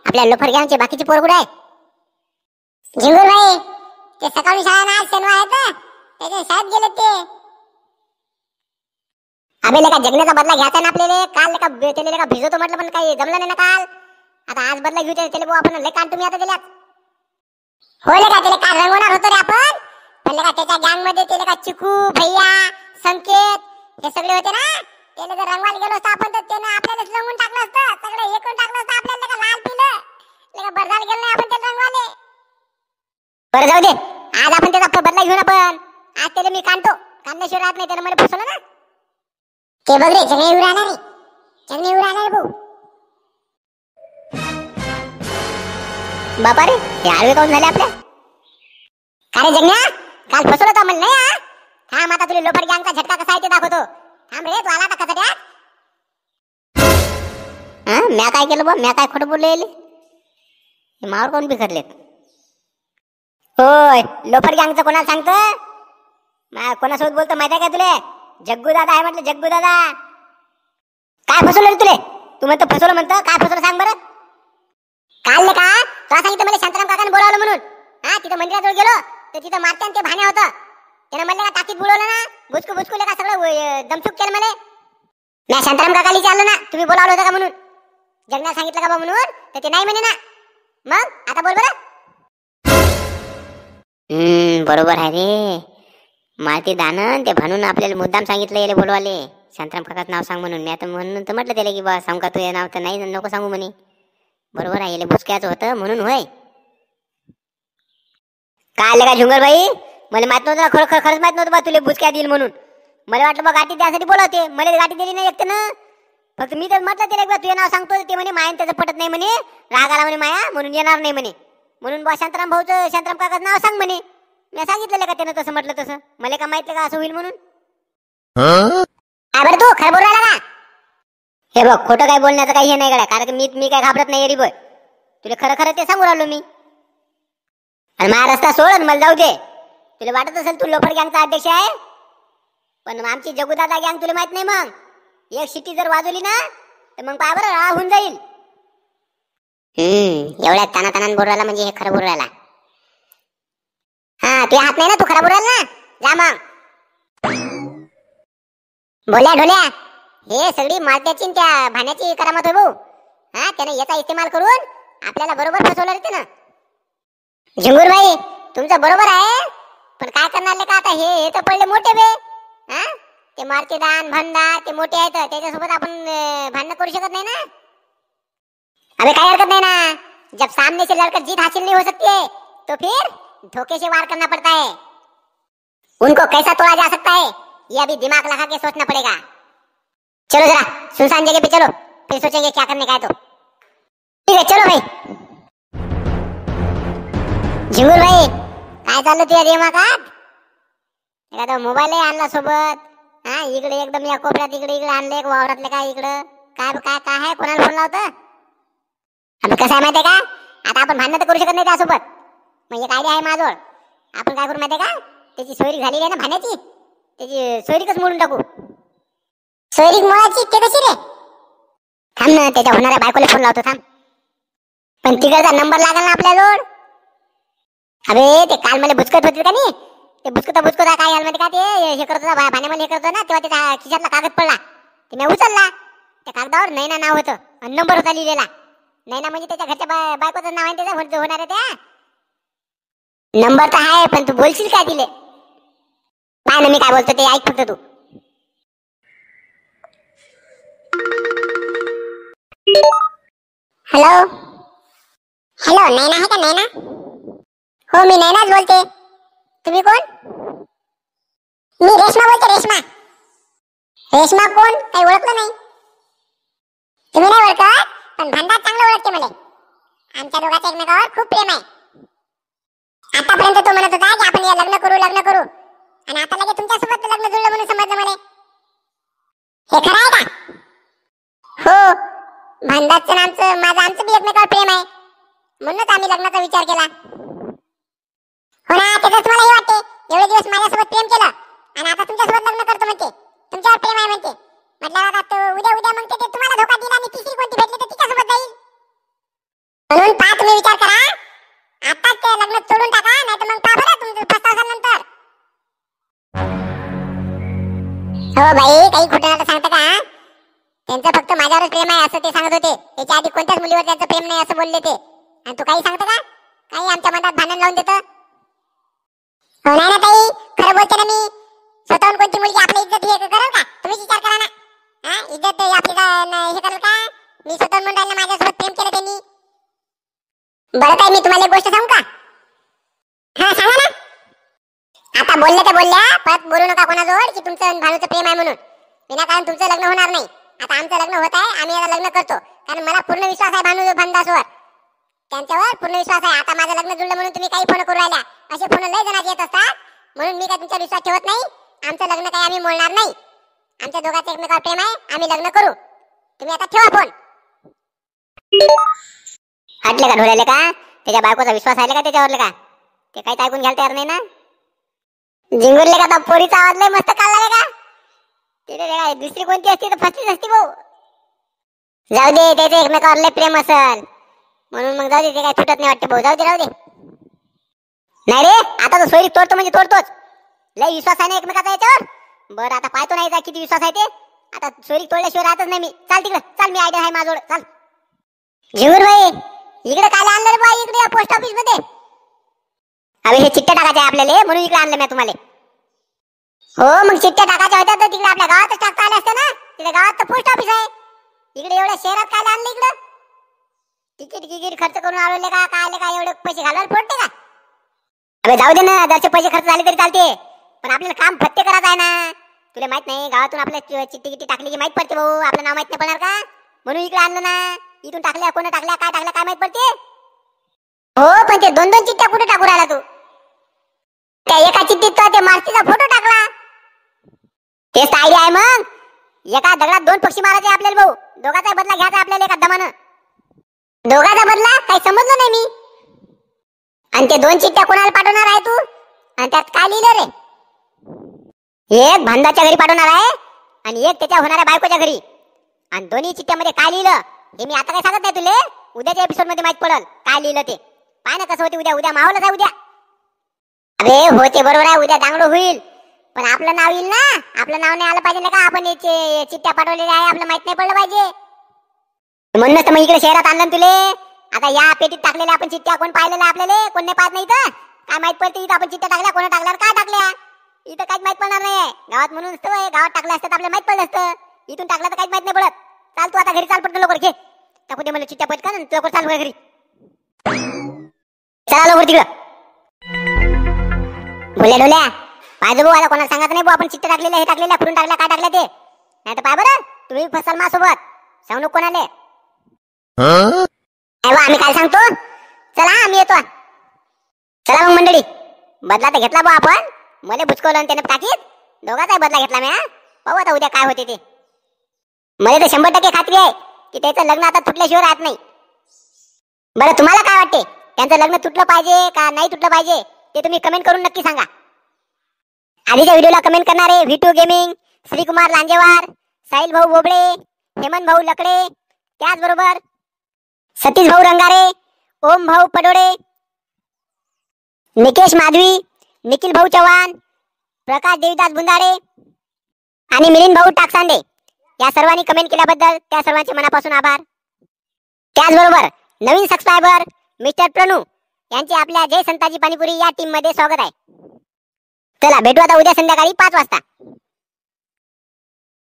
आपल्या लोफर गँगचे बाकीचे पोर कुठे आहे? झिंगूर भाई ते सकाळी शाळा ना शनिवार आहे तर त्याच्या शाळेत गेले ते. अबे लेका जगण्याचा बदला घ्यायचा ना आपल्याला. काल लेका त्याला लेका भिजवतो म्हटलं पण काही जमलं नाही ना काल. आता आज बदला घेऊ त्याला भाऊ आपण. लय काल तुम्ही आता त्याला हो लेका त्याला काल रंगवणार होतो रे आपण. पण लेका त्याच्या गँग मध्ये ते लेका चिकू भैया संकेत हे सगळे होते ना. त्याला जर रंगवायला गेलो असतो आपण तर त्याने आपल्यालाच रंगवून टाकलं असतं. सगळं एकूण टाकलं असतं आपल्याला लेका लाल पिलं. लेका बरदाल गेलो नाही आपण त्याला रंगवाले. बरं जाऊ दे आज आपण त्याचा बदला घेऊ ना. पण आज त्याला मी काढतो. काढण्याशिवाय राहत नाही. त्याला मला फसवलं ना. ते बघ रे जगणे येऊ राहणार रे. जगणे येऊ राहणार भाऊ. बापा रे हे आडवे काऊन झाले आपल्या? का रे जगण्या काल फसवलं तर म्हणलं नाही. थांब आता तुला लोफर गँगचा झटका कसा आहे ते दाखवतो. थांब रे तू आला आता कसा द्या. म्या काय केलं बा? म्या काय खोटं बोलले? मावर कोण बिखरले? होय लोफर गँगचं कोणाला सांगतं? कोणासोबत बोलतो माहिती आहे का तुले? जग्गू दादा आहे म्हटलं. जग्गू दादा काय फसवलं तुले? तू म्हणतो फसवलं म्हणतं. काय फसवलं सांग बरं. काल का तुला सांगितलं मला शांताराम काकाने बोलावलं म्हणून. तिथं मंदिराजवळ गेलो तर तिथं मारत्यान ते भाणे होतं. त्यानं म्हणलं का टाकीत बुडवलं ना. बुचकू बुचकूले का सगळं दमचूक केलं मला. मी शांताराम काकाला विचारलं ना तुम्ही बोलावलं होतं का म्हणून. जगण्याला सांगितलं का बा म्हणून तर ते नाही म्हणे ना. मग आता बोल बरं. बरोबर आहे रे. मारती दानन ते म्हणून आपल्याला मुद्दाम सांगितलं याले बोलवाले. शांताराम काकाचं नाव सांग म्हणून. मी आता म्हणून तर म्हटलं त्याला की बा सांग का तुझं नाव तर नाही नको सांगू म्हणे. बरोबर आहे याले बुचक्याचं होतं म्हणून होय. काय आलं का झुंगर भाई? मला माहित नव्हतं खरंच माहित नव्हतं बा तुला बुचक्या देईल म्हणून. मला वाटलं बा गाठी द्यासाठी बोलवते. मला गाठी दिली नाही एकटे ना. फक्त मी तर म्हटलं त्याला तुझं नाव सांगतो. ते म्हणे मायान त्याचं पटत नाही म्हणे. राग आला म्हणे माया म्हणून येणार नाही म्हणे. म्हणून बा शांताराम भाऊचं शांताराम काकाचं नाव सांग म्हणे. मी सांगितलं का त्यानं तसं म्हटलं तसं. मला का माहितलं का असं होईल म्हणून. काय बरं तू खरं बोलू राहिला का? हे बघ खोटं काय बोलण्याचं काही हे नाही गड्या. कारण मी काय घाबरत नाही रे बोय. तुला खरं ते सांगू राहिलो मी. आणि माझा रस्ता सोड मला जाऊ दे. तुला वाटत असेल तू लोफर गँगचा अध्यक्ष आहे. पण आमची जगूदादा गँग तुला माहित नाही. मग एक शिट्टी जर वाजवली ना तर मग पाय बरं होऊन जाईल. एवढ्या तानातानान बोलू राहिला म्हणजे हे खरं बोलू राहिला. तू हात नाही ना. तू खरं बोलू राहिला ना. जा मग. भोल्या ढोल्या हे सगळी मारत्याची त्या भाण्याची करामत होय भाऊ. त्याने याचा इस्तेमाल करून आपल्याला बरोबर फसवलं रे त्यानं. झिंगूर भाई तुमचं बरोबर आहे. पण काय करणार का आता. हे तर पडले मोठे बे. ते मारतीदान भंडार ते मोठे आहेत. त्याच्यासोबत आपण भांडण करू शकत नाही ना. अबे काय हरकत नहीं ना. जब सामने से लड़कर जीत हासिल नहीं हो सकती है तो फिर धोखे से वार करना पड़ता है. उनको कैसा तोड़ा जा सकता है ये अभी दिमाग लगा के सोचना पड़ेगा. चलो जरा सुनसान जगह पे चलो. फिर सोचेंगे क्या करने का है. तो ठीक है चलो भाई. झिंगूर भाई काय चाललं तुझ्या दिमागात? एखादा मोबाईल आणला सोबत. इकडे एकदम या कोपऱ्यात इकडे आणले वावरातले काय इकडं काय काय काय आहे. कोणाला फोन लावतं? आम्ही कसं आहे माहितीये का. आता आपण भांडण तर करू शकत नाही त्यासोबत. मग एक आयडिया आहे माझ्याजवळ. आपण काय करू माहितीये का. त्याची सोयरी झालेली आहे ना भाण्याची. त्याची सोयरीकच मोडून टाकू. सोयरीक मोडायची ते कशी रे? थांब ना त्याच्या होणाऱ्या बायकोला फोन लावतो थांब. पण तिकडचा नंबर लागेल ना आपल्याजवळ. अबे ते काल मला बुचकत होते का नाही. ते बुचकता काय झालं माहिती का. ते हे करत होता भाण्यामध्ये हे करत ना तेव्हा त्याच्या खिशातला कागद पडला. ते मी उचलला. त्या कागदावर नैना नाव होतं आणि नंबर होता लिहिलेला. नैना म्हणजे त्याच्या घरच्या बायकोचं नाव आहे. त्याचं होणार आहे त्या. नंबर तर आहे पण तू बोलशील काय दिले. काय ना मी काय बोलतो ते ऐक फक्त तू. हॅलो हॅलो नैना आहे का नैना? हो मी नैनाच बोलते. तुम्ही कोण? मी रेश्मा बोलते. रेश्मा. रेश्मा कोण? काही ओळखलं नाही. तुम्ही नाही ओळखत पण भंडार चांगलं ओळखते मला. आमच्या दोघांचं एकमेकावर खूप प्रेम आहे. आतापर्यंत तो म्हणत होता की आपण लग्न करू आणि आता लगे तुमच्यासोबत लग्न जुळलं म्हणून समजलं मला. हे खरं आहे का? हो भंडारचं आमचं बी एकमेकावर प्रेम आहे. म्हणूनच आम्ही लग्नाचा विचार केला. हो ना त्याच मला हे वाटते. एवढे दिवस माझ्यासोबत प्रेम केलं आणि आता तुमच्यासोबत लग्न करतो म्हणते. तुमच्यावर प्रेम आहे म्हणते. म्हटलं आता उद्या मग ते तुम्हाला धोका दिला आणि तिसरी कोणती भेटली तर तिच्यासोबत जाईल. म्हणून हो बाई, काही खोटं नाटक सांगता का? त्यांचं फक्त माझ्यावरच प्रेम आहे असं ते सांगत होते. त्याच्या आधी कोणत्याच मुलीवर त्यांचं प्रेम नाही असं बोलले ते. आणि तू काही सांगता का? काही आमच्या मनात भांडण लावून देतं. हो नाही ना ताई, खरं बोलते ना मी. स्वतःहून कोणती मुलगी आपली इज्जत हे करेल का? तुम्हीच विचार करा ना. हा, इज्जत आपली हे करेल का? मी स्वतःहून म्हणून राहिला माझ्यासोबत प्रेम केलं त्यांनी. बरं ताई, मी तुम्हाला एक गोष्ट सांगू का? हा सांगा ना. आता बोलल्या तर बोलल्या, परत बोलू नका कोणाजवळ की तुमचं भानूचं प्रेम आहे म्हणून. विनाकारण तुमचं लग्न होणार नाही. आता आमचं लग्न होत आहे, आम्ही आता लग्न करतो. कारण मला पूर्ण विश्वास आहे भानू भानदासवर. त्यांच्यावर पूर्ण विश्वास आहे. आता माझं लग्न जुळलं म्हणून तुम्ही काही फोन करू राहिल्या. असे फोन लय जणांचे येत असतात. म्हणून मी काय तुमचा विश्वास ठेवत नाही. आमचं लग्न काही आम्ही मोडणार नाही. आमच्या दोघांचं एकमेकावर प्रेम आहे, आम्ही लग्न करू. तुम्ही आता ठेवा फोन. हटले का ढोळ्याले का? त्याच्या बायकोचा विश्वास आहे का त्याच्यावर का? ते काही ऐकून घ्यायला तयार नाही ना. जिंगुरले का? पोरीचा आवाज लय मस्त काढला का? ते काय दुसरी कोणती असती तर फसलीच असती भाऊ. जाऊ दे, त्याचं एकमेकावर लय प्रेम असेल म्हणून मग जाऊ दे. ते काय तुटत नाही वाटते भाऊ. जाऊ दे राहू दे. नाही रे, आता तो सोयरी तोडतो म्हणजे तोडतोच. लय विश्वास आहे ना एकमेकाचा याच्यावर. बरं आता पाहतो नाही जा किती विश्वास आहे ते. आता सोयरी तोडल्याशिवाय राहतच नाही मी. चाल तिकडे चाल, मी आयडिया आहे माझ्याजवळ. चाल झिंगूर भाई, इकडे काय आणलं रे बाई? इकडे पोस्ट ऑफिस मध्ये. अरे हे चिठ्ठ्या टाकायच्या आपल्याला म्हणून इकडे आणलं मी तुम्हाला. हो मग चिठ्ठ्या टाकायच्या होत्या तर तिकडे आपल्या गावातच टाकता आल्या असत्या ना. तिथे गावात तर पोस्ट ऑफिस आहे. इकडे एवढ्या शहरात काय आणलं इकडं? तिकीट खर्च करून आले का? काय आले का? एवढे पैसे घालवायला पडते का? अबे जाऊ दे ना, जरचे पैसे खर्च झाले तरी चालते, पण आपल्याला काम फत्ते करायचं आहे ना. तुला माहित नाही, गावातून आपल्या चिठ्ठी टाकली की माहित पडते भाऊ. आपलं नाव माहित नाही पडणार का? म्हणून इकडे आणलं ना. इथून टाकल्या, कोण टाकल्या, काय टाकल्या काय माहित पडते. हो पण ते दोन दोन चिठ्ठ्या कुठे टाकू राहिला तू? त्या एका चिठ्ठीत तर ते मारुतीचा फोटो टाकला. तेच आयडिया आहे. मग एका दगडात दोन पक्षी मारायचे आपल्याला भाऊ. दोघाचा बदला घ्यायचा आपल्याला एका दमानं. दोघाचा बदला काही समजलं नाही मी. आणि ते दोन चिठ्ठ्या कोणाला पाठवणार आहे तू? आणि त्यात काय लिहिलं रे? एक भांडाच्या घरी पाठवणार आहे आणि एक त्याच्या होणाऱ्या बायकोच्या घरी. आणि दोन्ही चिठ्ठ्यामध्ये काय लिहिलं हे मी आता काय सांगत नाही तुले. उद्याच्या एपिसोड मध्ये माहित पडल काय लिहिलं ते. पाय ना कसं होते उद्या. उद्या माहोलच आहे उद्या. अरे हो ते बरोबर आहे, उद्या दांगडो होईल. पण आपलं नाव येईल ना. आपलं नाव नाही आलं पाहिजे ना का? आपण चिठ्ठ्या पाठवलेल्या आहे, आपलं माहित नाही पडलं पाहिजे. म्हणूनच तर मग इकडे शहरात आणलं तुले. आता या पेटीत टाकलेल्या आपण चिठ्ठ्या कोण पाहिलेल्या आपल्याला? कोण नाही पाहत नाही तर काय माहित पडते इथं आपण चिठ्ठ्या टाकल्या, कोणा टाकल्या, काय टाकल्या. इथं काहीच माहित पडणार नाही. गावात म्हणून गावात टाकलं असतं तर आपल्याला माहित पडलं असतं. इथून टाकलं तर काहीच माहित नाही पडत. चाल तू आता घरी चाल, पटकन लवकर घे. टाकू दे मला चिठ्ठ्या पटकन, लवकर चाल घरी. चला लवकर तिकडं. बोल्या डोल्या पाहिजे भाऊ. आता कोणाला सांगत नाही भाऊ आपण चिठ्ठ्या टाकलेल्या, हे टाकलेल्या, कुठून टाकल्या, काय टाकल्या ते. नाही तर पाय बरं तुम्ही फसाल माझ्यासोबत. सांगू नको कोणाले. आम्ही काय सांगतो. चला आम्ही येतो. चला मग मंडळी, बदला तर घेतला भाऊ आपण. मला भुचकवलं आणि त्याने टाकीत. दोघाचाही बदला घेतला मी. पाहू आता उद्या काय होते ते. मला तर 100% खात्री आहे की त्याचं लग्न आता तुटल्याशिवाय राहत नाही. बरं तुम्हाला काय वाटते? त्यांचं लग्न तुटलं पाहिजे का नाही तुटलं पाहिजे ते तुम्ही कमेंट करून नक्की सांगा. आधीच्या व्हिडिओला कमेंट करणारे V2 गेमिंग, श्रीकुमार लांजेवार, साहिल भाऊ बोबळे, हेमंत भाऊ लकडे, त्याचबरोबर सतीश भाऊ रंगारे, ओम भाऊ पडोळे, निकेश माधवी, निखिल भाऊ चव्हाण, प्रकाश देवीदास बुंदाडे आणि मिलिंद भाऊ टाकसांडे या सर्वांनी कमेंट केल्याबद्दल त्या सर्वांचे मनापासून आभार. त्याचबरोबर नवीन सबस्क्रायबर मिस्टर प्रणू यांचे आपल्या जय संताजी पाणीपुरी या टीम मध्ये स्वागत आहे. चला भेटू आता उद्या संध्याकाळी 5 वाजता.